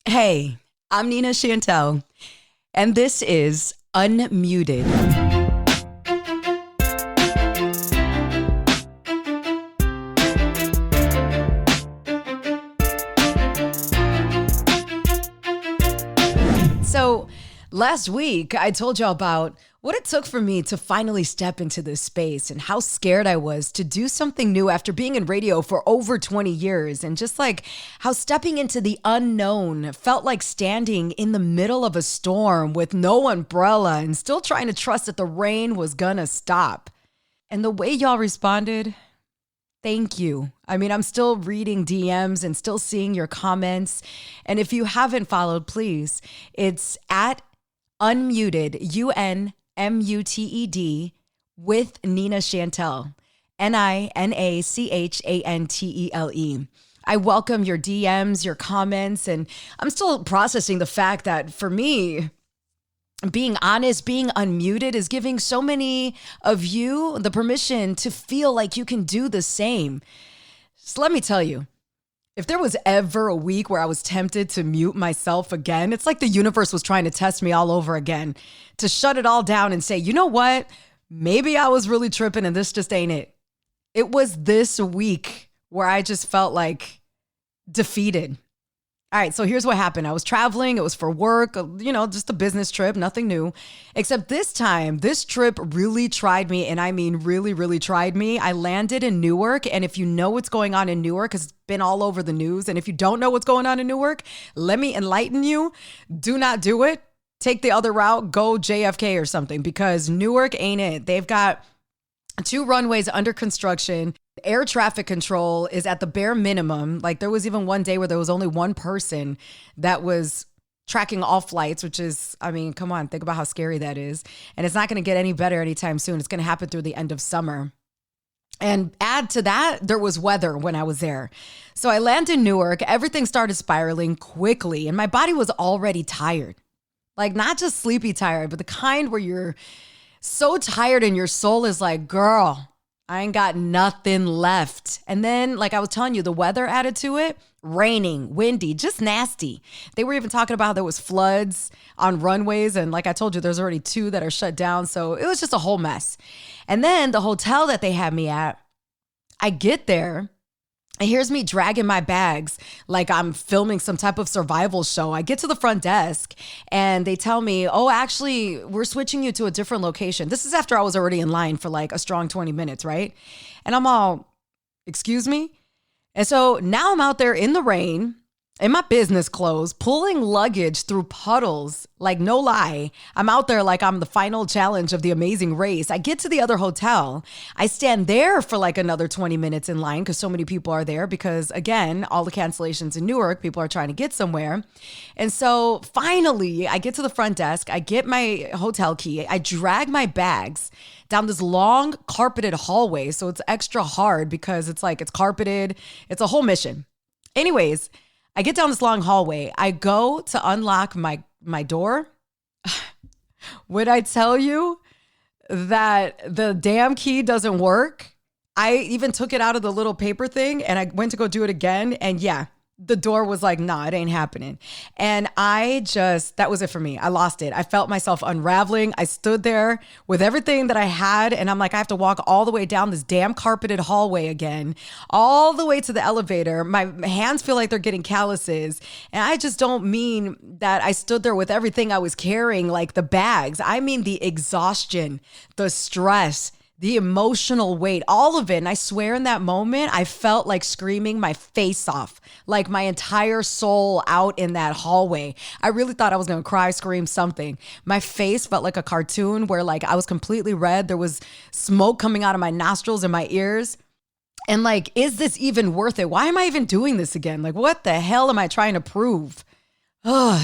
Hey, I'm Nina Chantel, and this is Unmuted. So, last week I told y'all about what it took for me to finally step into this space and how scared I was to do something new after being in radio for over 20 years. And just like how stepping into the unknown felt like standing in the middle of a storm with no umbrella and still trying to trust that the rain was gonna stop. And the way y'all responded, thank you. I mean, I'm still reading DMs and still seeing your comments. And if you haven't followed, please, it's at Unmuted, UNMUTED, with Nina Chantel, NINACHANTELE. I welcome your DMs, your comments, and I'm still processing the fact that for me, being honest, being unmuted is giving so many of you the permission to feel like you can do the same. So let me tell you, if there was ever a week where I was tempted to mute myself again, it's like the universe was trying to test me all over again, to shut it all down and say, you know what? Maybe I was really tripping and this just ain't it. It was this week where I just felt like defeated. All right, so here's what happened. I was traveling. It was for work, just a business trip, nothing new. Except this time, this trip really tried me, and I mean really, really tried me. I landed in Newark, and if you know what's going on in Newark, 'cause it's been all over the news, and if you don't know what's going on in Newark, let me enlighten you. Do not do it. Take the other route. Go JFK or something, because Newark ain't it. They've got 2 runways under construction. Air traffic control is at the bare minimum. Like there was even one day where there was only one person that was tracking all flights, which is, I mean, come on, think about how scary that is. And it's not going to get any better anytime soon. It's going to happen through the end of summer. And add to that, there was weather when I was there. So I landed in Newark. Everything started spiraling quickly and my body was already tired. Like not just sleepy tired, but the kind where you're so tired and your soul is like, girl, I ain't got nothing left. And then, like I was telling you, the weather added to it, raining, windy, just nasty. They were even talking about how there was floods on runways. And like I told you, there's already 2 that are shut down. So it was just a whole mess. And then the hotel that they had me at, I get there. And here's me dragging my bags like I'm filming some type of survival show. I get to the front desk and they tell me, oh, actually, we're switching you to a different location. This is after I was already in line for like a strong 20 minutes, right? And I'm all, excuse me? And so now I'm out there in the rain, in my business clothes, pulling luggage through puddles. Like, no lie. I'm out there like I'm the final challenge of the amazing race. I get to the other hotel. I stand there for like another 20 minutes in line because so many people are there because, again, all the cancellations in Newark, people are trying to get somewhere. And so finally, I get to the front desk. I get my hotel key. I drag my bags down this long carpeted hallway. So it's extra hard because it's carpeted. It's a whole mission. Anyways, I get down this long hallway. I go to unlock my door. Would I tell you that the damn key doesn't work? I even took it out of the little paper thing and I went to go do it again. And yeah, the door was like, nah, it ain't happening. And that was it for me. I lost it. I felt myself unraveling. I stood there with everything that I had. And I'm like, I have to walk all the way down this damn carpeted hallway again, all the way to the elevator. My hands feel like they're getting calluses. And I just don't mean that I stood there with everything I was carrying, like the bags. I mean the exhaustion, the stress, the emotional weight, all of it. And I swear in that moment, I felt like screaming my face off, like my entire soul out in that hallway. I really thought I was going to cry, scream, something. My face felt like a cartoon where like I was completely red. There was smoke coming out of my nostrils and my ears. And like, is this even worth it? Why am I even doing this again? Like, what the hell am I trying to prove?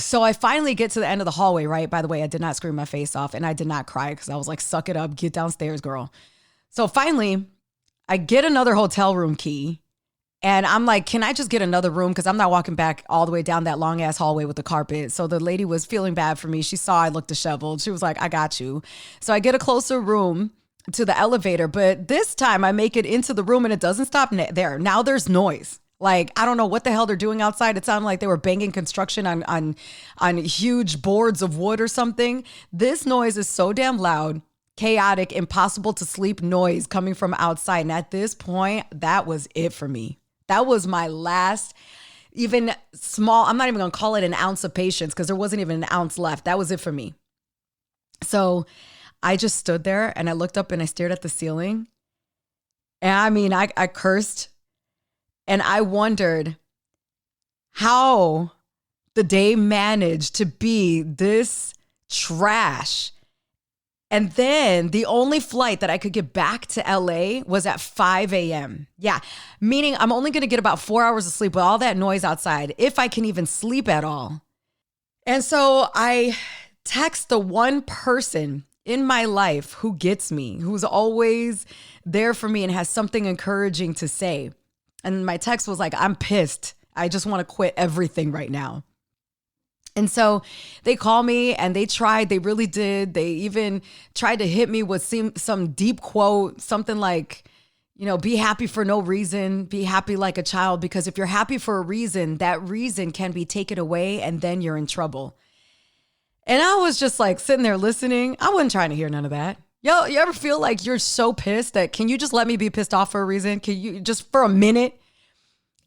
So I finally get to the end of the hallway, right? By the way, I did not scream my face off and I did not cry because I was like, suck it up, get downstairs, girl. So finally, I get another hotel room key and I'm like, can I just get another room? Because I'm not walking back all the way down that long ass hallway with the carpet. So the lady was feeling bad for me. She saw I looked disheveled. She was like, I got you. So I get a closer room to the elevator. But this time I make it into the room and it doesn't stop there. Now there's noise. Like, I don't know what the hell they're doing outside. It sounded like they were banging construction on huge boards of wood or something. This noise is so damn loud, chaotic, impossible to sleep noise coming from outside. And at this point, that was it for me. That was my last, even small, I'm not even going to call it an ounce of patience because there wasn't even an ounce left. That was it for me. So I just stood there and I looked up and I stared at the ceiling. And I mean, I cursed and I wondered how the day managed to be this trash. And then the only flight that I could get back to LA was at 5 a.m. Yeah, meaning I'm only going to get about 4 hours of sleep with all that noise outside, if I can even sleep at all. And so I text the one person in my life who gets me, who's always there for me and has something encouraging to say. And my text was like, I'm pissed. I just want to quit everything right now. And so they called me and they tried, they really did. They even tried to hit me with some deep quote, something like, you know, be happy for no reason, be happy like a child, because if you're happy for a reason, that reason can be taken away and then you're in trouble. And I was just like sitting there listening. I wasn't trying to hear none of that. Yo, you ever feel like you're so pissed that can you just let me be pissed off for a reason? Can you just for a minute?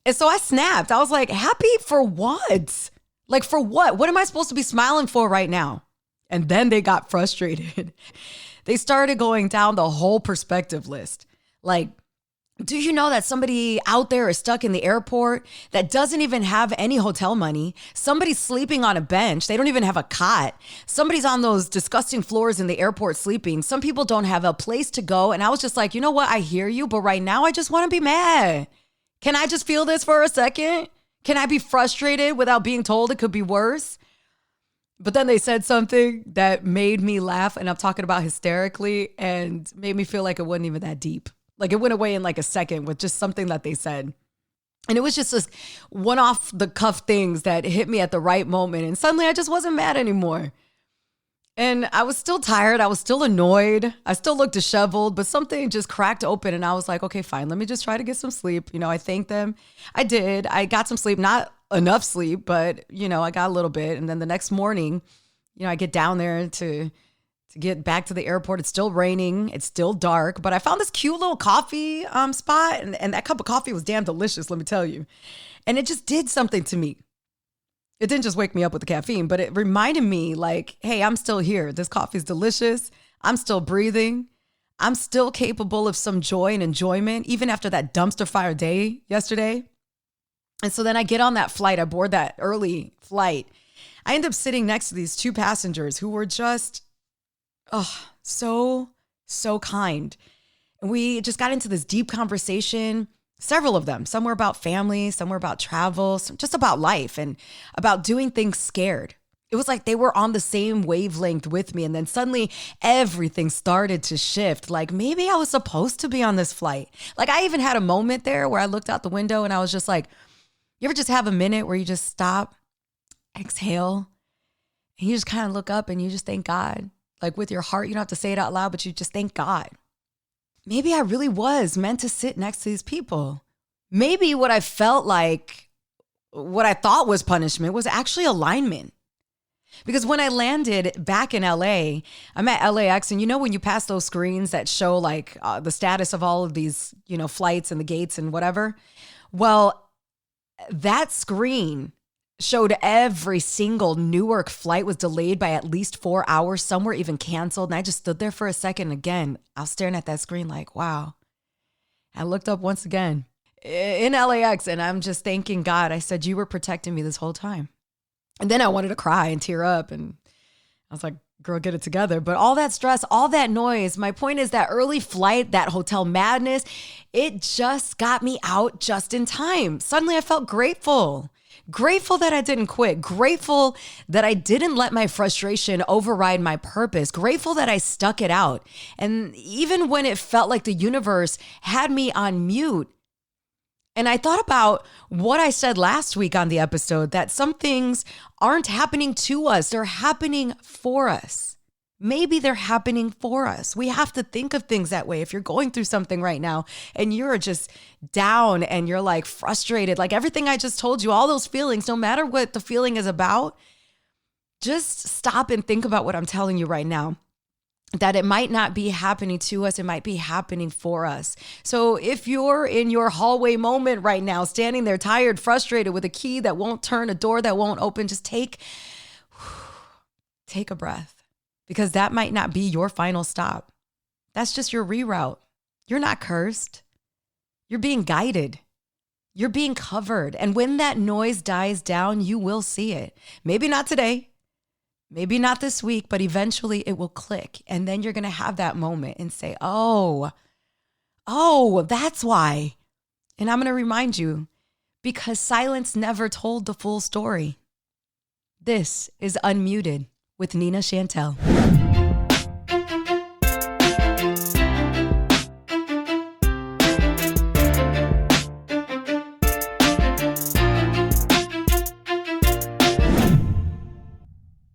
And so I snapped. I was like, happy for what? Like for what? What am I supposed to be smiling for right now? And then they got frustrated. They started going down the whole perspective list. Like, do you know that somebody out there is stuck in the airport that doesn't even have any hotel money? Somebody's sleeping on a bench. They don't even have a cot. Somebody's on those disgusting floors in the airport sleeping. Some people don't have a place to go. And I was just like, you know what? I hear you, but right now I just want to be mad. Can I just feel this for a second? Can I be frustrated without being told it could be worse? But then they said something that made me laugh, and I'm talking about hysterically, and made me feel like it wasn't even that deep. Like it went away in like a second with just something that they said. And it was just this one off the cuff things that hit me at the right moment. And suddenly I just wasn't mad anymore. And I was still tired. I was still annoyed. I still looked disheveled, but something just cracked open and I was like, okay, fine. Let me just try to get some sleep. You know, I thanked them. I did. I got some sleep, not enough sleep, but you know, I got a little bit. And then the next morning, you know, I get down there to get back to the airport. It's still raining. It's still dark, but I found this cute little coffee spot and that cup of coffee was damn delicious, let me tell you. And it just did something to me. It didn't just wake me up with the caffeine, but it reminded me like, hey, I'm still here. This coffee is delicious. I'm still breathing. I'm still capable of some joy and enjoyment, even after that dumpster fire day yesterday. And so then I get on that flight. I board that early flight. I end up sitting next to these two passengers who were just so kind. And we just got into this deep conversation, several of them. Some were about family, some were about travel, some just about life and about doing things scared. It was like they were on the same wavelength with me. And then suddenly everything started to shift. Like maybe I was supposed to be on this flight. Like I even had a moment there where I looked out the window and I was just like, you ever just have a minute where you just stop, exhale, and you just kind of look up and you just thank God. Like with your heart, you don't have to say it out loud, but you just thank God. Maybe I really was meant to sit next to these people. Maybe what I felt like, what I thought was punishment was actually alignment. Because when I landed back in LA, I'm at LAX, and you know when you pass those screens that show like the status of all of these, you know, flights and the gates and whatever? Well, that screen showed every single Newark flight was delayed by at least 4 hours. Some were even canceled. And I just stood there for a second. Again, I was staring at that screen like, wow. I looked up once again in LAX and I'm just thanking God. I said, you were protecting me this whole time. And then I wanted to cry and tear up. And I was like, girl, get it together. But all that stress, all that noise, my point is that early flight, that hotel madness, it just got me out just in time. Suddenly I felt grateful. Grateful that I didn't quit. Grateful that I didn't let my frustration override my purpose. Grateful that I stuck it out. And even when it felt like the universe had me on mute. And I thought about what I said last week on the episode, that some things aren't happening to us. They're happening for us. Maybe they're happening for us. We have to think of things that way. If you're going through something right now and you're just down and you're like frustrated, like everything I just told you, all those feelings, no matter what the feeling is about, just stop and think about what I'm telling you right now. That it might not be happening to us, it might be happening for us. So if you're in your hallway moment right now, standing there tired, frustrated with a key that won't turn, a door that won't open, just take a breath. Because that might not be your final stop. That's just your reroute. You're not cursed. You're being guided. You're being covered. And when that noise dies down, you will see it. Maybe not today, maybe not this week, but eventually it will click. And then you're going to have that moment and say, oh, that's why. And I'm going to remind you, because silence never told the full story. This is Unmuted with Nina Chantel.